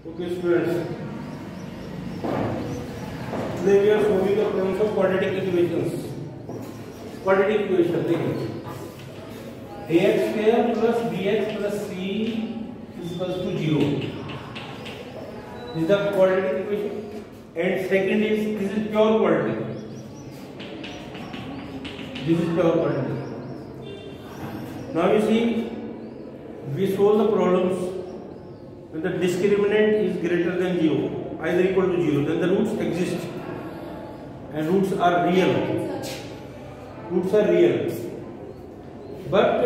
Okay, students. Today we are solving the problems of quadratic equations. Quadratic equation. देखिए, ax square plus bx plus c is equals to 0. This is the quadratic equation. And second is this is pure quadratic. This is pure quadratic. Now you see, we solve the problems when the discriminant is greater than 0, either equal to 0, then the roots exist and roots are real. Roots are real. But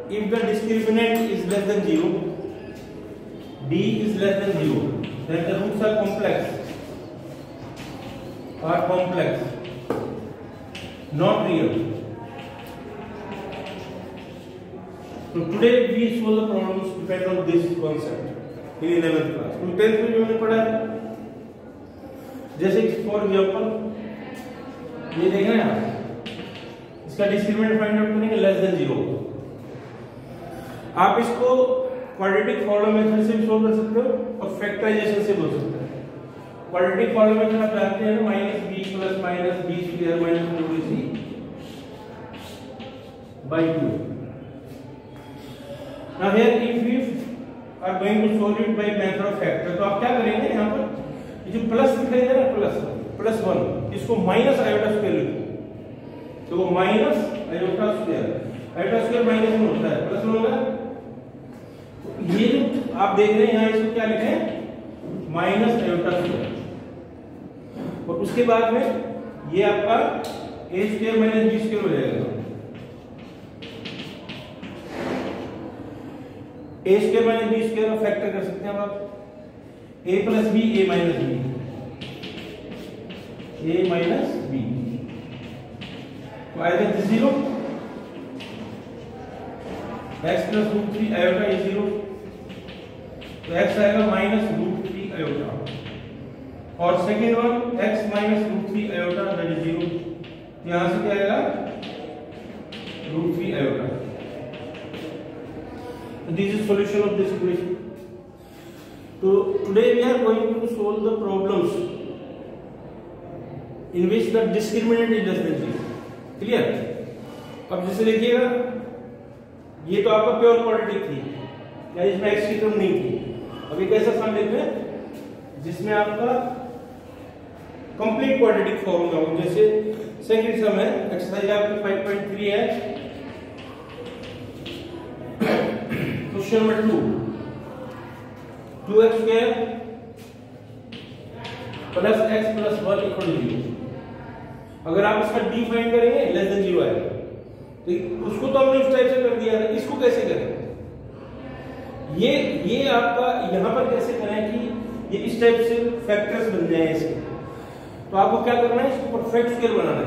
if the discriminant is less than 0, d is less than 0, then the roots are complex. Not real. So today we solve the problems depend on this concept in 11th class. तो 10th में जो हमने पढ़ा है, जैसे for example ये देखना है, इसका डिस्क्रिमिनेंट फाइंड आउट करेंगे लेस देन 0. आप इसको क्वाड्रेटिक फॉर्मूला मेथड से भी सोल्व कर सकते हो और फैक्टराइजेशन से बोल सकते हो. क्वाड्रेटिक फॉर्मूला मेथड आप जानते हैं ना, minus b plus minus b square minus 2ac by 2. Now here if we are going to solve it by method of factor, तो आप क्या करेंगे, यहाँ पर ये जो प्लस दिखाई दे रहा है प्लस 1, इसको माइनस आयोटा स्क्वायर लिखो. तो वो माइनस आयोटा स्क्वायर माइनस 1 होता है, प्लस 1 होगा. तो ये जो आप देख रहे हैं यहाँ, इसको क्या लिखे हैं, माइनस आयोटा स्क्वायर. और उसके बाद में ये आपका ए स्क्वायर माइनस बी स्क्वायर हो जाएगा. ए स्क्वायर माइनस बी स्क्वायर का फैक्टर कर सकते हैं आप. ए प्लस बी, ए माइनस बी, ए माइनस बी. तो आएगा 0, एक्स प्लस रूट 3 आयोटा ये 0, तो एक्स आएगा माइनस रूट 3 आयोटा. और second one x minus root 3 iota that is 0. यहां से क्या आएगा, root 3 iota. This is solution of this equation. So today we are going to solve the problems in which the discriminant is less than 0. Clear? अब जैसे देखिएगा, ये तो आपका प्योर क्वाड्रेटिक थी, या इसमें एक्स की टर्म नहीं थी. अब एक ऐसा सम लेते हैं जिसमें आपका कंप्लीट क्वाड्रेटिक फॉर्मूला हो. जैसे सेकंड सम है, एक्सरसाइज आपकी 5.3 है. Question number 2, 2x square plus x plus 1 equal to 0. अगर आप इसका d फाइंड करेंगे लेस देन 0 आएगा. तो उसको तो हमने इस टाइप से कर दिया है, इसको कैसे करें, ये आपका यहां पर कैसे करें कि ये इस टाइप से फैक्टर्स बन जाए इसके. तो आपको क्या करना है, इसको परफेक्ट स्क्वायर बनाना है.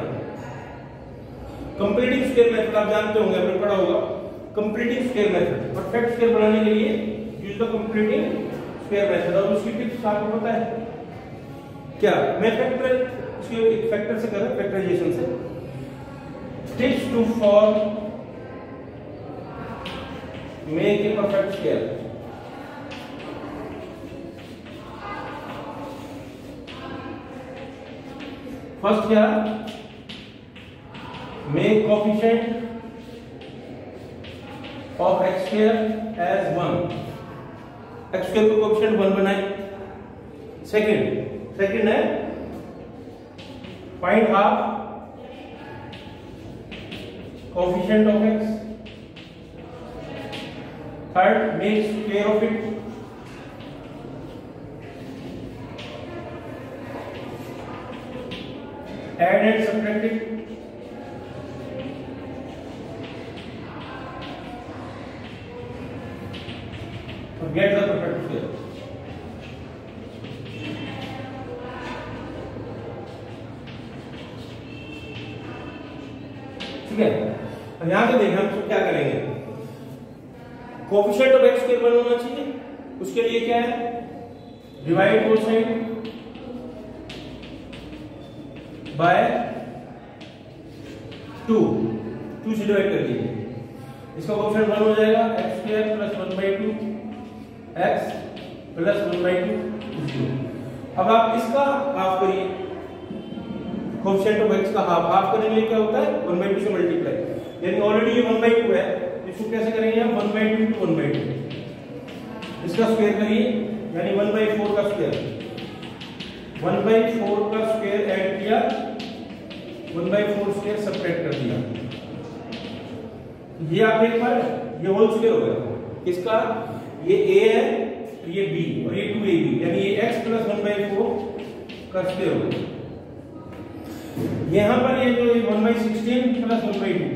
कंप्लीटिंग स्क्वायर मेथड आप जानते होंगे, आपने पढ़ा होगा. Completing square method, perfect square बनाने के लिए use the completing square method. और उसकी टिप्स आपको पता है क्या, मैं इसके फैक्टर से कर रहा हूं, फैक्टराइजेशन से. Tips to form make a perfect square. First क्या, make coefficient of x square as 1. x square को कोएफिशिएंट 1 बनाए. सेकंड है find half coefficient of x. Third make square of it. Add and subtract it. Get the perfect square. ठीक है, अब यहां पे देखें हम क्या करेंगे. कोएफिशिएंट ऑफ x स्क्वायर 1 होना चाहिए. उसके लिए क्या है, डिवाइड बोथ साइड बाय 2 से डिवाइड कर दीजिए. इसका कोएफिशिएंट 1 हो जाएगा, x square plus 1/2 x plus 1/2 0। अब आप इसका हाफ करिए, कोएफिशिएंट ऑफ x का हाफ करने के लिए क्या होता है 1/2 से मल्टीप्लाई, यानी ऑलरेडी ये 1/2 है, इसको कैसे करेंगे हम 1/2 into 1/2, इसका स्क्वायर करिए यानी 1/4 का स्क्वायर, 1/4 का स्क्वायर ऐड किया, 1/4 स्क्वायर सब्ट्रैक्ट कर दिया, ये आप देख पा रहे हैं, ये होल स्क्वायर हो गया किसका, ये a है और ये b और ये 2ab, यानी ये x plus 1/4 का स्क्वायर हो गया। यहां पर ये जो 1/16 plus 1/2,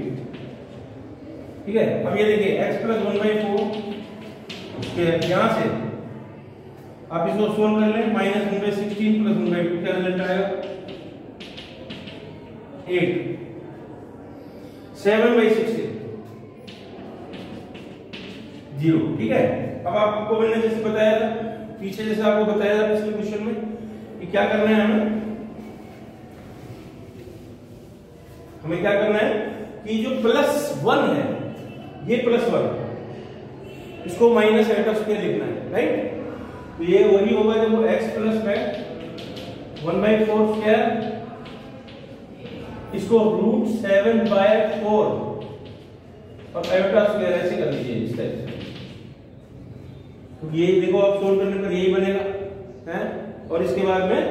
ठीक है। अब ये देखिए x plus 1/4 स्क्वायर, यहां से आप इसको सोल्व कर लें, -1/16 plus 1/2 क्या रिजल्ट आएगा 8, 7/16 0, ठीक है। अब आपको मैंने जैसे बताया था पीछे, जैसे आपको बताया था पिछले क्वेश्चन में कि क्या करना है हमें क्या करना है कि जो +1 है ये +1, इसको माइनस एट ऑफ स्क्वायर लिखना है, राइट। तो ये वही होगा जब x प्लस में 1/4 स्क्वायर, इसको √7/4 और आयोटा स्क्वायर ऐसे कर लीजिए इस टाइप से। तो ये देखो आप सोल्व करने पर यही बनेगा है, और इसके बाद में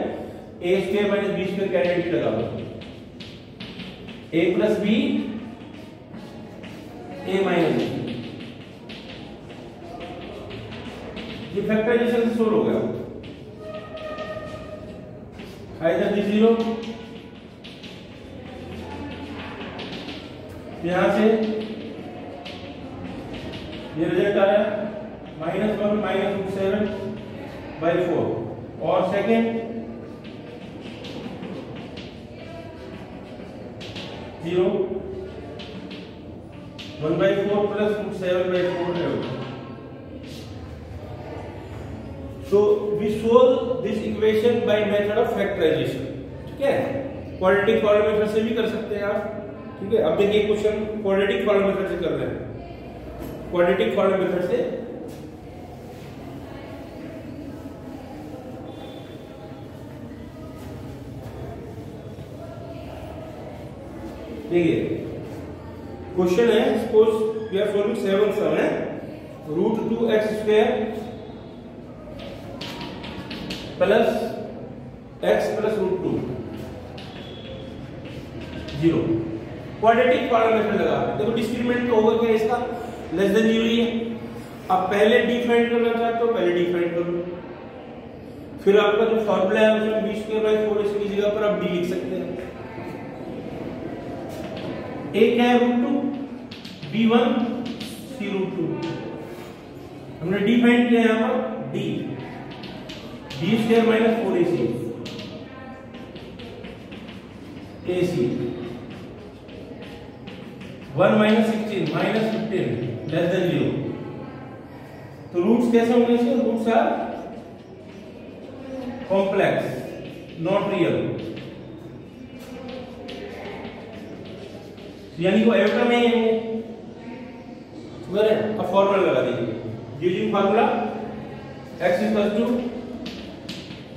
a square minus b square का आइडेंटिटी लगा दो, a plus b a minus b, ये फैक्टराइजेशन से सोल्व हो गया। आइदर दिस 0, यहां से ये रिजल्ट आया -1 -7/4, और सेकेंड 0 1/4 plus 7/4 है। So we solve this equation by method of factorization, ठीक है। क्वाड्रेटिक फॉर्मूला मेथड से भी कर सकते हैं आप, ठीक है। अब देखिए क्वेश्चन क्वाड्रेटिक फॉर्मूला मेथड से कर रहे हैं, क्वाड्रेटिक फॉर्मूला मेथड से देखिए क्वेश्चन है, सपोज वी आर सॉल्विंग 7 सम है, √2x square plus x plus √2 0, quadratic formula method लगा। देखो डिस्क्रीमिनेंट तो होगा क्या इसका, लेस देन 0 ही है। अब पहले डिफाइन करना चाहते हो पहले डिफाइन कर लो, फिर आपका जो फॉर्मूला है उसमें b²/4 इसकी जगह पर आप d लिख सकते हैं। a क्या है √2, b1 c √2, हमने डिफाइन किया यहां पर d, b² minus 4ac ac 1 -16 -15 less than 0। तो रूट्स कैसे होंगे इसके, roots are complex not real, यानी वो आयोटा में ही होंगे। अब फॉर्मूला लगा दीजिए, using formula x =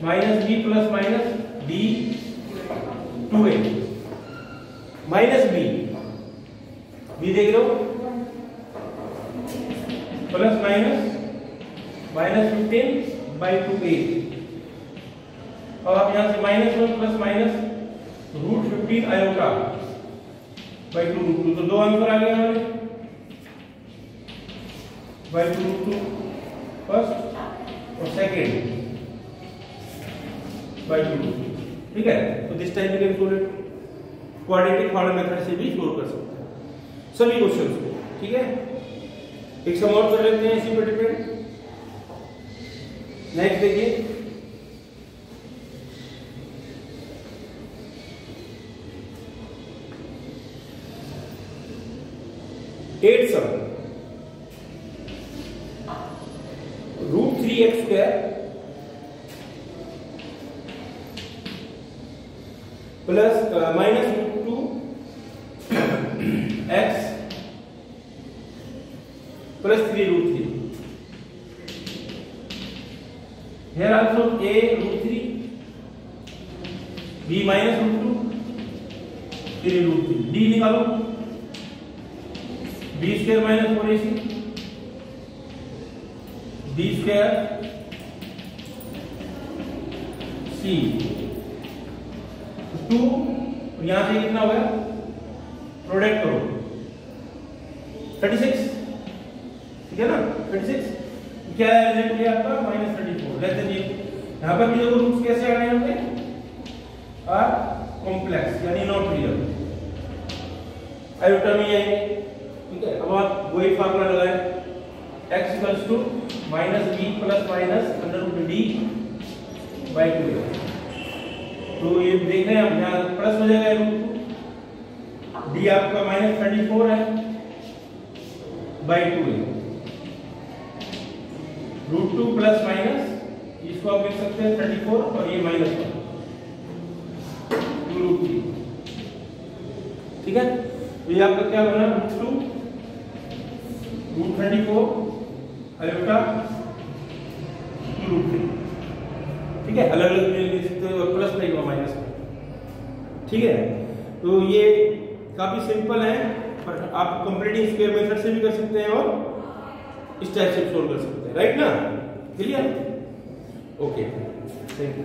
-b plus minus d 2a minus b देख रहे हो प्लस -15/2a, और आप यहां से -1 प्लस माइनस √15 आयोटा by 2√2, तो दो आंसर आ गए हमारे by 2√2 फर्स्ट और सेकेंड by 2√2, ठीक है। तो this time we can solve it, quadratic formula method से भी सोल्व कर सकते हैं सभी क्वेश्चंस को, ठीक है। एक सम और कर लेते हैं इसी पर डिपेंड। नेक्स्ट देखिए, at some √3x² plus -√2x plus 3√3 here also a √3, b minus √2, फिर √3, d निकालो, b square minus 4ac, b square c 2, यहां से कितना हो गया, प्रोडक्ट करो 36, ठीक है ना, 36 क्या है रिजल्ट ये आपका -34 लेस देन 0। यहां पर भी देखो रूट्स कैसे आ रहे हैं हमने, आर कॉम्प्लेक्स यानी नॉट रियल, आयोटा में आएंगे, ठीक है। अब आप वही फार्मूला लगाएं, x = -b + -√d/2, तो ये देख रहे हैं हम, यहाँ प्लस हो जाएगा √2, d आपका -34 है /2 है, √2 प्लस माइनस, इसको आप लिख सकते हैं 34 और ये -1 √3, ठीक है। तो ये आपका क्या बना, √2 √34 अयोटा √3, ठीक है। अलग अलग लिख सकते हो, प्लस नहीं हुआ माइनस में, ठीक है। तो ये काफी सिंपल है, पर आप कंपैरेटिव स्क्वायर मेथड से भी कर सकते हैं और इस टाइप से सोल्व कर सकते हैं, राइट ना, क्लियर, ओके, थैंक यू।